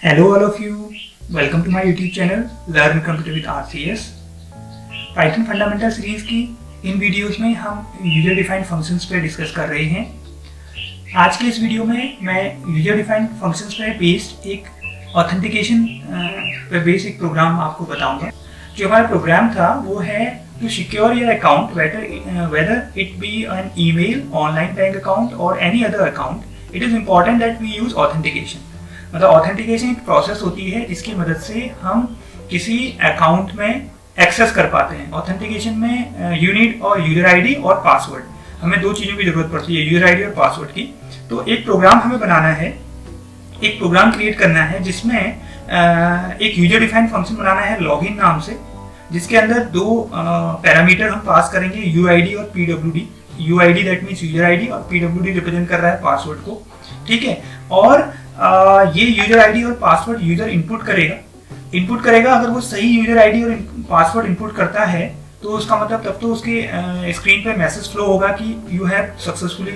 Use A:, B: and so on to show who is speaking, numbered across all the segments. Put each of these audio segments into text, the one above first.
A: Hello all of you, welcome to my YouTube channel Learn Computer with RCS। Python fundamental series की इन videos में हम user defined functions पे discuss कर रहे हैं। आज के इस वीडियो में मैं यूजर डिफाइंड फंक्शंस पे बेस्ड एक ऑथेंटिकेशन पे बेस्ड एक प्रोग्राम आपको बताऊंगा। जो हमारा प्रोग्राम था वो है to secure your account whether it be an email, online bank account और any other account, it is important that we use authentication. मतलब ऑथेंटिकेशन एक प्रोसेस होती है जिसकी मदद से हम किसी अकाउंट में एक्सेस कर पाते हैं। ऑथेंटिकेशन में यू नीड और यूजर आईडी और पासवर्ड, हमें दो चीज़ों की जरूरत पड़ती है, यूजर आईडी और पासवर्ड की। तो एक प्रोग्राम हमें बनाना है, एक प्रोग्राम क्रिएट करना है जिसमें एक यूजर डिफाइंड फंक्शन बनाना है लॉगिन नाम से, जिसके अंदर दो पैरामीटर हम पास करेंगे, यूआईडी और PWD. UID that means user ID और पीडब्ल्यूडी रिप्रेजेंट कर रहा है पासवर्ड को, ठीक है। और ये यूजर आईडी और पासवर्ड यूजर इनपुट करेगा। अगर वो सही यूजर आईडी और पासवर्ड इनपुट करता है तो उसका मतलब तब तो उसके स्क्रीन पे मैसेज फ्लो होगा कि you have successfully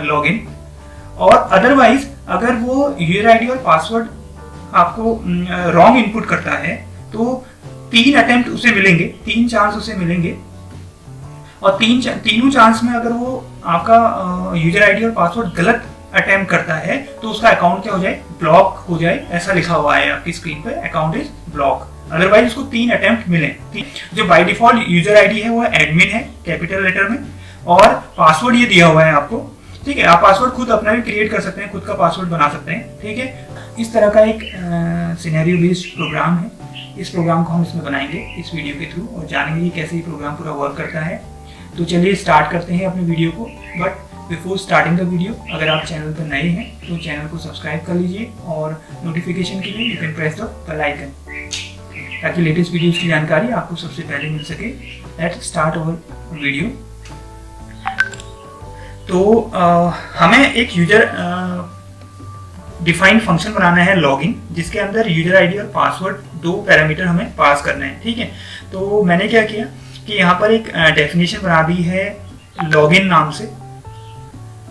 A: log in. और अदरवाइज अगर वो यूजर आईडी और पासवर्ड आपको रॉन्ग इनपुट करता है तो 3 अटेम्प्ट उसे मिलेंगे, 3 चांस उसे मिलेंगे। और तीनों चांस में अगर वो आपका यूजर आईडी और पासवर्ड गलत अटेम्प्ट करता है तो उसका अकाउंट क्या हो जाए, ब्लॉक हो जाए। ऐसा लिखा हुआ है आपकी स्क्रीन पे, अकाउंट इज ब्लॉक। अदरवाइज उसको 3 अटेम्प्ट मिले। जो बाय डिफॉल्ट यूजर आईडी है वो एडमिन है कैपिटल लेटर में, और पासवर्ड ये दिया हुआ है आपको, ठीक है। आप पासवर्ड खुद अपना भी क्रिएट कर सकते हैं, खुद का पासवर्ड बना सकते हैं, ठीक है। इस तरह का एक सिनेरियो बेस्ड प्रोग्राम है। इस प्रोग्राम को हम इसमें बनाएंगे इस वीडियो के थ्रू और जानेंगे कैसे ये प्रोग्राम पूरा वर्क करता है। तो चलिए स्टार्ट करते हैं अपने वीडियो को। But before starting the video, अगर आप चैनल पर नए हैं तो चैनल को सब्सक्राइब कर लीजिए और नोटिफिकेशन के लिए you can press the bell icon, ताकि लेटेस्ट वीडियोस की जानकारी आपको सबसे पहले मिल सके। Let's start our video. तो हमें एक यूजर डिफाइंड फंक्शन बनाना है लॉगिन, जिसके अंदर यूजर आईडी और पासवर्ड दो पैरामीटर हमें पास करने हैं, ठीक है। तो मैंने क्या किया कि यहाँ पर एक डेफिनेशन बना दी है लॉगिन नाम से,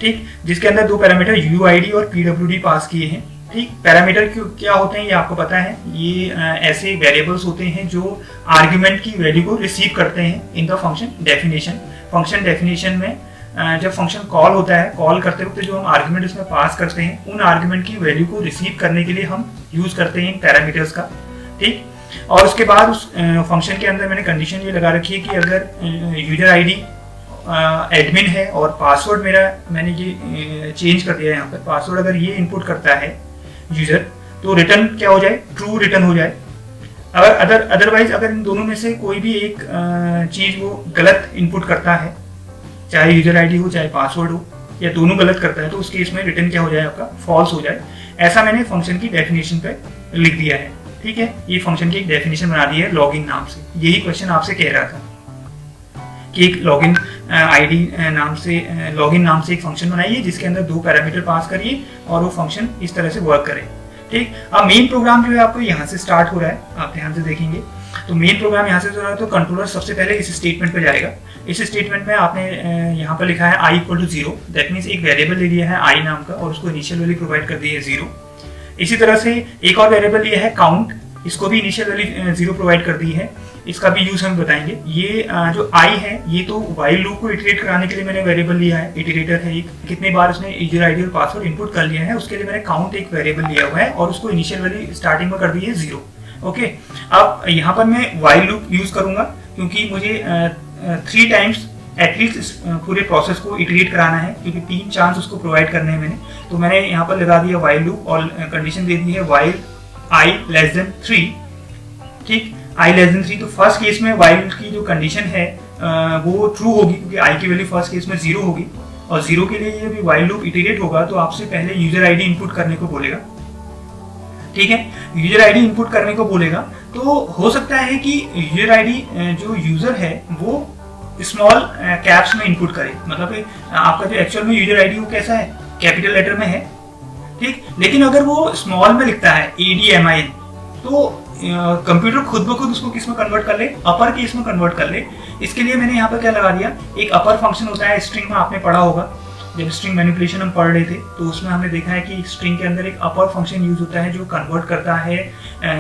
A: ठीक, जिसके अंदर दो पैरामीटर यूआईडी और पीडब्ल्यूडी पास किए हैं, ठीक। पैरामीटर क्या होते हैं ये आपको पता है, ये ऐसे वेरिएबल्स होते हैं जो आर्ग्यूमेंट की वैल्यू को रिसीव करते हैं in the function definition. Function definition में जब फंक्शन कॉल होता है, कॉल करते वक्त जो हम आर्ग्यूमेंट उसमें पास करते हैं, उन आर्ग्यूमेंट की वैल्यू को रिसीव करने के लिए हम यूज करते हैं पैरामीटर्स का, ठीक। और उसके बाद उस फंक्शन के अंदर मैंने कंडीशन ये लगा रखी है कि अगर यूजर आईडी एडमिन है और पासवर्ड मैंने ये चेंज कर दिया है यहाँ पर, पासवर्ड अगर ये इनपुट करता है यूजर तो रिटर्न क्या हो जाए, ट्रू रिटर्न हो जाए। अगर अदरवाइज अगर इन दोनों में से कोई भी एक चीज वो गलत इनपुट करता है, चाहे यूजर आईडी हो चाहे पासवर्ड हो, या दोनों गलत करता है, तो उस केस में रिटर्न क्या हो जाए, आपका फॉल्स हो जाए। ऐसा मैंने फंक्शन की डेफिनेशन पे लिख दिया है, ठीक है। ये फंक्शन की एक डेफिनेशन बना दी है लॉगिन नाम से। यही क्वेश्चन आपसे कह रहा था कि एक लॉगिन आईडी नाम से, लॉगिन नाम से एक फंक्शन बनाइए जिसके अंदर दो पैरामीटर पास करिए और वो फंक्शन इस तरह से वर्क करे, ठीक। अब मेन प्रोग्राम जो है आपको यहाँ से स्टार्ट हो रहा है, आप ध्यान से देखेंगे तो मेन प्रोग्राम यहाँ से जो है, तो कंट्रोलर सबसे पहले इस स्टेटमेंट पे जाएगा। इस स्टेटमेंट में आपने यहाँ पर लिखा है i = 0, दैट मीन्स एक वेरिएबल ले लिया है i नाम का और उसको इनिशियल वैल्यू प्रोवाइड कर दी है 0। इसी तरह से एक और वेरिएबल लिया है काउंट, इसको भी इनिशियल वैल्यू 0 प्रोवाइड कर दी है। इसका भी यूज हम बताएंगे। ये जो i है ये तो व्हाइल लूप को इटरेट कराने के लिए मैंने वेरिएबल लिया है, इटरेटर है एक, कितने बार उसने यूजर आईडी और पासवर्ड इनपुट कर लिया है उसके लिए मैंने काउंट एक वेरिएबल लिया हुआ है और उसको इनिशियल वैल्यू स्टार्टिंग में कर दी है 0, ओके। अब यहाँ पर मैं व्हाइल लूप यूज करूंगा क्योंकि मुझे 3 टाइम्स एटलीस्ट इस पूरे प्रोसेस को इटरेट कराना है, क्योंकि 3 चांस उसको प्रोवाइड करने हैं मैंने। तो मैंने यहाँ पर लगा दिया व्हाइल लूप और कंडीशन दे दी है व्हाइल i <3, ठीक। i <3 तो फर्स्ट केस में व्हाइल की जो कंडीशन है वो ट्रू होगी क्योंकि i की वैल्यू फर्स्ट केस में 0 होगी, और 0 के लिए ये भी व्हाइल लूप इटरेट होगा तो आपसे पहले यूजर आईडी इनपुट करने को बोलेगा, ठीक है। यूजर आईडी इनपुट करने को बोलेगा तो हो सकता है कि यूजर आईडी जो यूजर है वो स्मॉल कैप्स में इनपुट करे, मतलब आपका जो एक्चुअल में यूजर आईडी वो कैसा है, कैपिटल लेटर में है, ठीक। लेकिन अगर वो स्मॉल में लिखता है ADMIN तो कंप्यूटर खुद ब खुद उसको किस में कन्वर्ट कर ले, अपर केस में कन्वर्ट कर ले। इसके लिए मैंने यहाँ पर क्या लगा दिया, एक अपर फंक्शन होता है स्ट्रिंग में, आपने पढ़ा होगा, जब स्ट्रिंग मैनिपुलेशन हम पढ़ रहे थे तो उसमें हमने देखा है कि स्ट्रिंग के अंदर एक अपर फंक्शन यूज होता है जो कन्वर्ट करता है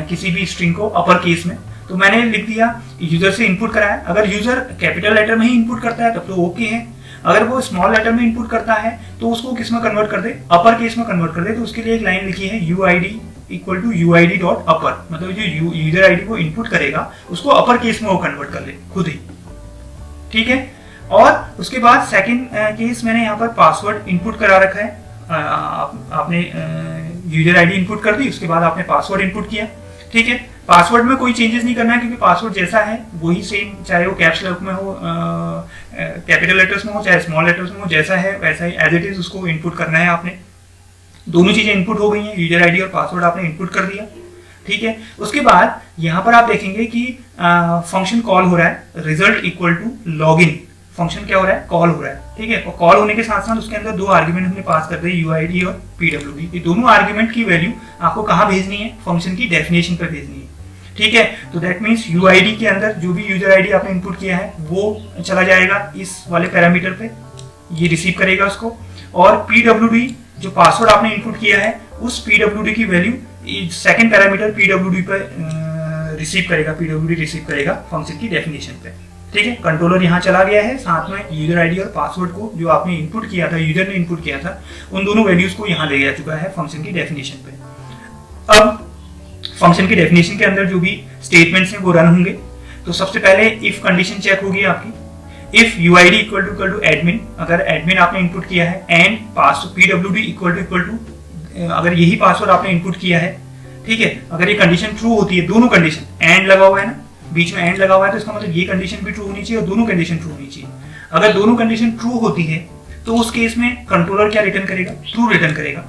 A: किसी भी स्ट्रिंग को अपर केस में। तो मैंने लिख दिया यूजर से इनपुट कराया, अगर यूजर कैपिटल लेटर में ही इनपुट करता है तब तो ओके है, अगर वो स्मॉल लेटर में इनपुट करता है तो उसको किस में कन्वर्ट कर दे, अपर केस में कन्वर्ट कर दे। तो उसके लिए एक लाइन लिखी है UID equal to UID dot upper, मतलब जो यूजर आईडी को इनपुट करेगा उसको अपर केस में वो कन्वर्ट कर ले खुद ही, ठीक है। और उसके बाद सेकंड केस मैंने यहाँ पर पासवर्ड इनपुट करा रखा है, आपने यूजर आईडी इनपुट कर दी, उसके बाद आपने पासवर्ड इनपुट किया, ठीक है। पासवर्ड में कोई चेंजेस नहीं करना है क्योंकि पासवर्ड जैसा है वही सेम, चाहे वो कैप्स लॉक में हो, कैपिटल लेटर्स में हो, चाहे स्मॉल लेटर्स में हो, जैसा है वैसा ही एज इट इज उसको इनपुट करना है आपने। दोनों चीजें इनपुट हो गई हैं, यूजर आईडी और पासवर्ड आपने इनपुट कर दिया, ठीक है। उसके बाद यहाँ पर आप देखेंगे कि फंक्शन कॉल हो रहा है, result equal to login, function क्या हो रहा है, कॉल हो रहा है, ठीक है। और कॉल होने के साथ साथ उसके अंदर दो आर्ग्यूमेंट हमने पास कर दिए, UID और PWD। ये दोनों आर्ग्यूमेंट की वैल्यू आपको कहाँ भेजनी है, फंक्शन की डेफिनेशन पर भेजनी है, ठीक है। तो दैट मीन्स UID के अंदर जो भी यूजर आईडी आपने इनपुट किया है वो चला जाएगा इस वाले पैरामीटर पे, ये रिसीव करेगा उसको, और PWD जो पासवर्ड आपने इनपुट किया है उस PWD की वैल्यू सेकंड पैरामीटर PWD पर रिसीव करेगा, PWD रिसीव करेगा फंक्शन की डेफिनेशन पे, ठीक है। कंट्रोलर यहाँ चला गया है, साथ में यूजर आईडी और पासवर्ड को जो आपने इनपुट किया था, यूजर ने इनपुट किया था, उन दोनों वैल्यूज को यहाँ ले जा चुका है फंक्शन की डेफिनेशन पे। अब फंक्शन की डेफिनेशन के अंदर जो भी स्टेटमेंट्स हैं वो रन होंगे। तो सबसे पहले इफ कंडीशन चेक होगी आपकी, if UID equal to admin, अगर एडमिन आपने इनपुट किया है, एंड PWD इक्वल टू अगर यही पासवर्ड आपने इनपुट किया है, ठीक है। अगर ये कंडीशन ट्रू होती है, दोनों कंडीशन, एंड लगा हुआ है ना, बीच में एंड लगा हुआ है, तो इसका मतलब ये कंडीशन भी ट्रू होनी चाहिए और दोनों कंडीशन ट्रू होनी चाहिए। अगर दोनों कंडीशन ट्रू होती है तो उस केस में कंट्रोलर क्या रिटर्न करेगा, ट्रू रिटर्न करेगा।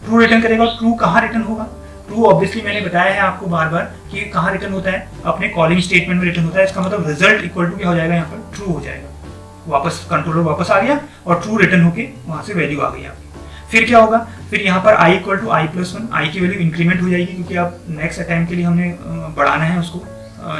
A: ट्रू रिटर्न करेगा, ट्रू कहाँ रिटर्न होगा, ट्रू ऑब्वियसली मैंने बताया है आपको बार बार कि कहाँ रिटर्न होता है, अपने कॉलिंग स्टेटमेंट में रिटर्न होता है। इसका मतलब रिजल्ट इक्वल टू क्या हो जाएगा, यहाँ पर ट्रू हो जाएगा, वापस कंट्रोलर वापस आ गया और ट्रू रिटर्न होके वहां से वैल्यू आ गई आपकी। फिर क्या होगा, फिर यहाँ पर I equal to I+1, I की वैल्यू इंक्रीमेंट हो जाएगी क्योंकि अब नेक्स्ट अटैम्प्ट के लिए हमने बढ़ाना है उसको।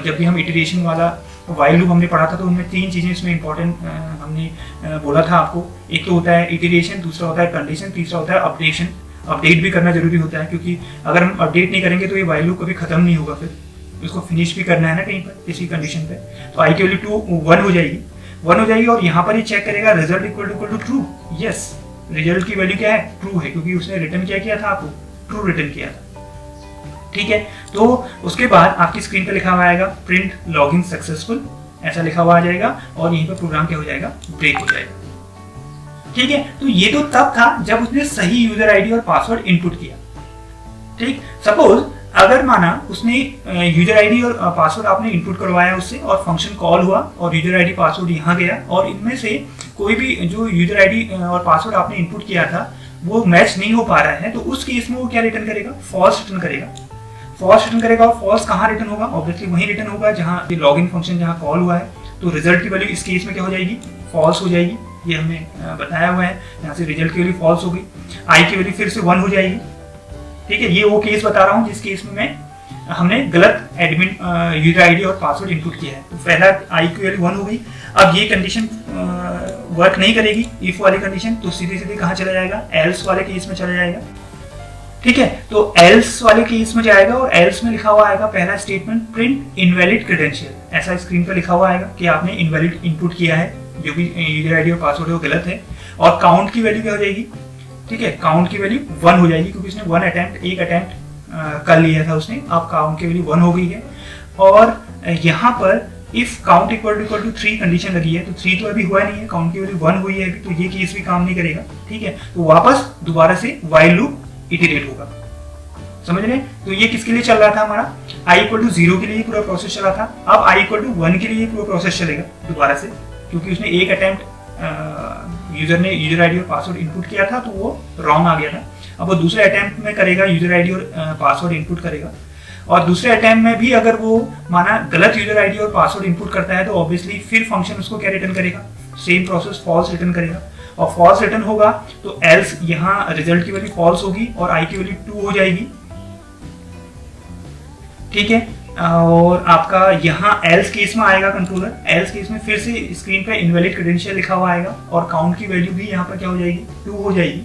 A: जब भी हम इटरेशन वाला वाइल लूप हमने पढ़ा था तो उनमें तीन चीजें इसमें इंपॉर्टेंट हमने बोला था आपको, एक तो होता है इटरेशन, दूसरा होता है कंडीशन, तीसरा होता है अपडेशन। अपडेट भी करना जरूरी होता है क्योंकि अगर हम अपडेट नहीं करेंगे तो ये वाइल लूप कभी खत्म नहीं होगा, फिर उसको फिनिश भी करना है ना कहीं पर किसी कंडीशन पे। तो I की वैल्यू 1 हो जाएगी और यहाँ पर ये चेक करेगा result equal to true. Yes, result की वैल्यू क्या है, ट्रू है, क्योंकि उसने रिटर्न क्या किया था, आपको ट्रू रिटर्न किया था, ठीक है। तो उसके बाद आपकी स्क्रीन पे लिखा हुआ आएगा प्रिंट लॉगिन सक्सेसफुल, ऐसा लिखा हुआ आ जाएगा और यहीं पर प्रोग्राम क्या हो जाएगा, ब्रेक हो जाएगा, ठीक है। तो ये तो तब था जब उसने सही यूजर आईडी और पासवर्ड इनपुट किया, ठीक। सपोज अगर माना उसने यूजर आईडी और पासवर्ड आपने इनपुट करवाया उससे और फंक्शन कॉल हुआ और यूजर आईडी पासवर्ड यहाँ गया और इनमें से कोई भी जो यूजर आईडी और पासवर्ड आपने इनपुट किया था वो मैच नहीं हो पा रहा है, तो उस केस में वो क्या रिटर्न करेगा, फॉल्स रिटर्न करेगा। फॉल्स रिटर्न करेगा और फॉल्स कहाँ रिटर्न होगा, ऑब्वियसली वहीं रिटर्न होगा जहाँ लॉगिन फंक्शन जहाँ कॉल हुआ है। तो रिजल्ट की वैल्यू इस केस में क्या हो जाएगी, फॉल्स हो जाएगी, ये हमने बताया हुआ है। यहाँ से रिजल्ट की वैल्यू फॉल्स हो गई, I की वैल्यू फिर से 1 हो जाएगी, ठीक है। ये वो केस बता रहा हूँ जिस केस में हमने गलत एडमिन यूजर आईडी और पासवर्ड इनपुट किया है। तो पहला I की वैल्यू 1 हो गई। अब ये कंडीशन वर्क नहीं करेगी, इफ वाली कंडीशन, तो सीधे सीधे कहाँ चला जाएगा, एल्स वाले केस में चला जाएगा, ठीक है। तो एल्स वाले केस में जाएगा और एल्स में लिखा हुआ आएगा पहला स्टेटमेंट प्रिंट इनवैलिड क्रेडेंशियल, ऐसा स्क्रीन पर लिखा हुआ आएगा कि आपने इनवैलिड इनपुट किया है, जो भी यूजर आईडी और पासवर्ड है वो गलत है। और काउंट की वैल्यू क्या हो जाएगी, ठीक है, काउंट की वैल्यू 1 हो जाएगी क्योंकि उसने एक अटेम्प्ट कर लिया था उसने, अब काउंट की वैल्यू 1 हो गई है। और यहाँ पर if count equal to 3 condition लगी है, तो 3 तो अभी हुआ नहीं है, काउंट की वैल्यू 1 हुई है अभी, तो ये केस भी काम नहीं करेगा, ठीक है। तो वापस दोबारा से वाइल लूप इटरेट होगा, समझ रहे। तो ये किसके लिए चल रहा था, हमारा I इक्वल टू 0 के लिए पूरा प्रोसेस चला था। अब I इक्वल टू 1 के लिए पूरा प्रोसेस चलेगा दोबारा से, क्योंकि उसने एक अटेम्प्ट यूजर ने यूजर आईडी और पासवर्ड इनपुट किया था तो वो रॉन्ग आ गया था। अब वो दूसरे अटेम्प्ट में करेगा, यूजर आईडी और पासवर्ड इनपुट करेगा, और दूसरे अटेम्प्ट में भी अगर वो माना गलत यूजर आईडी और पासवर्ड इनपुट करता है तो ऑब्वियसली फिर फंक्शन उसको क्या रिटर्न करेगा, सेम प्रोसेस फॉल्स रिटर्न करेगा। और फॉल्स रिटर्न होगा तो एल्स यहाँ रिजल्ट की वैल्यू फॉल्स होगी और I की वैल्यू 2 हो जाएगी, ठीक है। और आपका यहाँ एल्स केस में आएगा कंट्रोलर, एल्स केस में फिर से स्क्रीन पे इनवैलिड क्रेडेंशियल लिखा हुआ आएगा और काउंट की वैल्यू भी यहाँ पर क्या हो जाएगी, 2 हो जाएगी,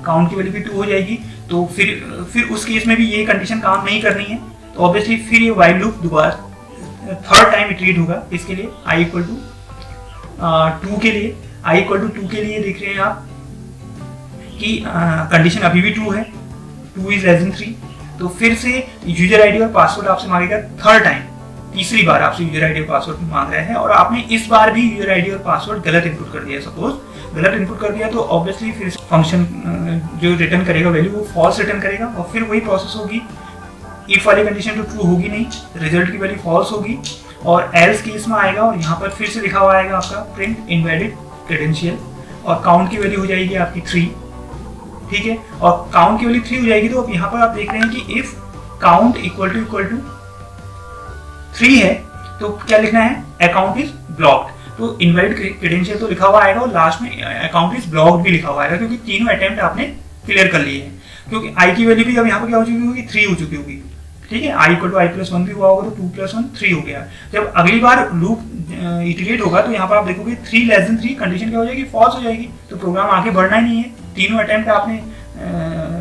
A: काउंट की वैल्यू भी 2 हो जाएगी। तो फिर उस केस में भी ये कंडीशन काम नहीं करनी है, तो ऑब्वियसली फिर ये व्हाइल लूप दोबारा थर्ड टाइम इटरेट होगा। इसके लिए i इक्वल टू 2 के लिए, i इक्वल टू 2 के लिए देख रहे हैं आप कि कंडीशन अभी भी ट्रू है, 2 इज लेस देन 3। तो फिर से यूजर आईडी और पासवर्ड आपसे मांगेगा थर्ड टाइम, तीसरी बार आपसे यूजर आईडी और पासवर्ड मांग रहा है और आपने इस बार भी यूजर आईडी और पासवर्ड गलत इनपुट कर दिया। सपोज गलत इनपुट कर दिया तो ऑब्वियसली फिर फंक्शन जो रिटर्न करेगा वैल्यू वो फॉल्स रिटर्न करेगा और फिर वही प्रोसेस होगी। इफ वाली कंडीशन तो ट्रू होगी नहीं, रिजल्ट की वैल्यू फॉल्स होगी और एल्स केस में आएगा और यहाँ पर फिर से लिखा हुआ आएगा आपका प्रिंट इनवैलिड क्रेडेंशियल और काउंट की वैल्यू हो जाएगी आपकी 3, ठीक है। और काउंट की वैल्यू 3 हो जाएगी तो अब यहाँ पर आप देख रहे हैं कि इफ काउंट इक्वल टू 3 है तो क्या लिखना है, अकाउंट इज ब्लॉक्ड। तो इनवैलिड क्रेडेंशियल तो लिखा हुआ आएगा और लास्ट में अकाउंट इज ब्लॉक्ड भी लिखा हुआ आएगा क्योंकि तीनों अटेम्प्ट आपने क्लियर कर लिए हैं। क्योंकि आई की वैल्यू भी अब यहाँ पर क्या हो चुकी होगी, 3 हो चुकी होगी, ठीक है। आई इक्वल टू i+1 भी हुआ होगा तो 2+1 3 हो गया। जब अगली बार लूप इटरेट होगा तो यहाँ पर आप देखोगे 3 लेस देन 3 कंडीशन क्या हो जाएगी, फॉल्स हो जाएगी। तो प्रोग्राम आगे बढ़ना ही नहीं है, तीनों अटेम्प्ट आपने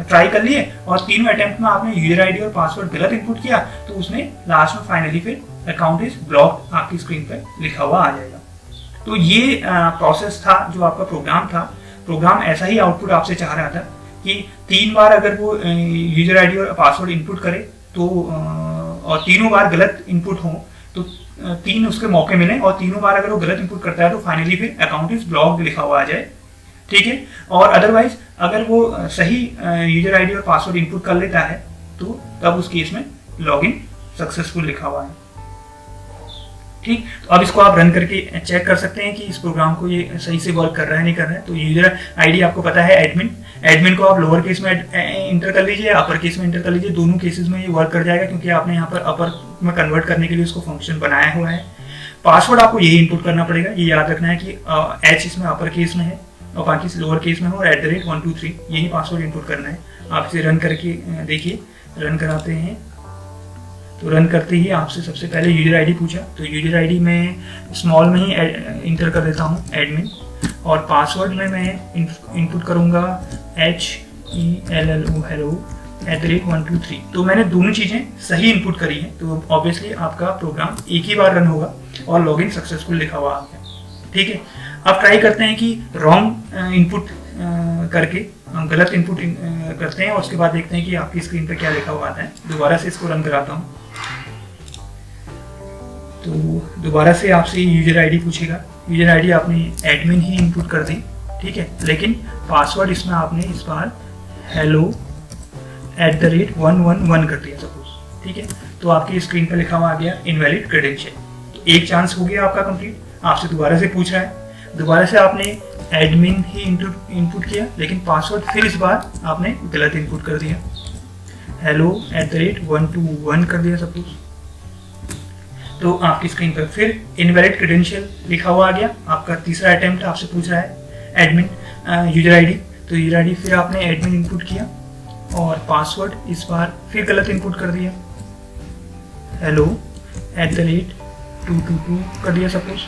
A: ट्राई कर लिए और तीनों अटेम्प्ट में आपने यूजर आईडी और पासवर्ड गलत इनपुट किया तो उसमें लास्ट में फाइनली फिर अकाउंट इज ब्लॉक्ड आपकी स्क्रीन पर लिखा हुआ आ जाएगा। तो ये प्रोसेस था जो आपका प्रोग्राम था। प्रोग्राम ऐसा ही आउटपुट आपसे चाह रहा था कि 3 बार अगर वो यूजर आईडी और पासवर्ड इनपुट करे तो और तीनों बार गलत इनपुट हो तो 3 उसके मौके मिले और तीनों बार अगर वो गलत इनपुट करता है तो फाइनली फिर अकाउंट इज ब्लॉक्ड लिखा हुआ आ जाए, ठीक है। और अदरवाइज अगर वो सही यूजर आईडी और पासवर्ड इनपुट कर लेता है तो तब उस केस में लॉगिन सक्सेसफुल लिखा हुआ है, ठीक। तो अब इसको आप रन करके चेक कर सकते हैं कि इस प्रोग्राम को ये सही से वर्क कर रहा है नहीं कर रहा है। तो यूजर आईडी आपको पता है एडमिन को आप लोअर केस में इंटर कर लीजिए, अपर केस में इंटर कर लीजिए, दोनों केसेस में ये वर्क कर जाएगा क्योंकि आपने यहाँ पर अपर में कन्वर्ट करने के लिए उसको फंक्शन बनाया हुआ है। पासवर्ड आपको यही इनपुट करना पड़ेगा, ये याद रखना है कि एच इसमें अपर केस में है और बाकी लोअर केस में हो और @123 यही पासवर्ड इनपुट करना है। आप इसे रन करके देखिए, रन कराते हैं तो रन करते ही आपसे सबसे पहले यूजर आईडी पूछा तो यूजर आईडी मैं स्मॉल में ही इंटर कर देता हूँ एडमिन और पासवर्ड में मैं इनपुट करूँगा HELLO hello @123। तो मैंने दोनों चीज़ें सही इनपुट करी हैं तो ऑब्वियसली आपका प्रोग्राम एक ही बार रन होगा और लॉगिन सक्सेसफुल लिखा हुआ आ गया, ठीक है। अब ट्राई करते हैं कि रॉन्ग इनपुट करके गलत इनपुट करते हैं और उसके बाद देखते हैं कि आपकी स्क्रीन पर क्या लिखा हुआ आता है। दोबारा से इसको रन कराता हूँ तो दोबारा से आपसे यूजर आईडी पूछेगा। यूजर आईडी आपने एडमिन ही इनपुट कर दी, ठीक है, लेकिन पासवर्ड इसमें आपने इस बार hello @111 कर दिया सपोज, ठीक है। तो आपकी स्क्रीन पर लिखा हुआ आ गया इनवैलिड क्रेडेंशियल। तो एक चांस हो गया आपका कंप्लीट। आपसे दोबारा से पूछ रहा है, दोबारा से आपने एडमिन ही इनपुट किया लेकिन पासवर्ड फिर इस बार आपने गलत इनपुट कर दिया, hello @121 कर दिया सपोज। तो आपकी स्क्रीन पर फिर इनवैलिड क्रेडेंशियल लिखा हुआ आ गया। आपका तीसरा अटेम्प्ट आपसे पूछ रहा है एडमिन यूजर आईडी, तो यूजर आईडी फिर आपने एडमिन इनपुट किया और पासवर्ड इस बार फिर गलत इनपुट कर दिया, hello @222 कर दिया सपोज।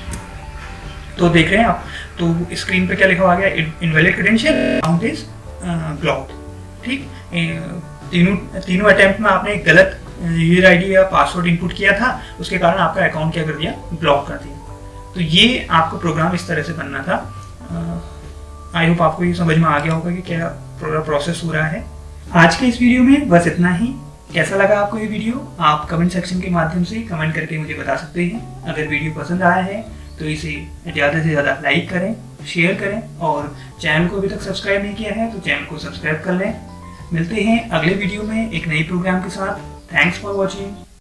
A: तो देख रहे हैं आप, तो स्क्रीन पे क्या लिखा हुआ आ गया, invalid credential, account is blocked, ठीक। तीनों अटेम्प्ट में आपने गलत यूजर आईडी या पासवर्ड इनपुट किया था, उसके कारण आपका अकाउंट क्या कर दिया, ब्लॉक कर दिया। तो ये आपको प्रोग्राम इस तरह से बनना था। आई होप आपको ये समझ में आ गया होगा कि क्या प्रोसेस हो रहा है। आज के इस वीडियो में बस इतना ही। कैसा लगा आपको ये वीडियो, आप कमेंट सेक्शन के माध्यम से कमेंट करके मुझे बता सकते हैं। अगर वीडियो पसंद आया है तो इसे ज़्यादा से ज़्यादा लाइक करें, शेयर करें और चैनल को अभी तक सब्सक्राइब नहीं किया है तो चैनल को सब्सक्राइब कर लें। मिलते हैं अगले वीडियो में एक नई प्रोग्राम के साथ। Thanks for watching.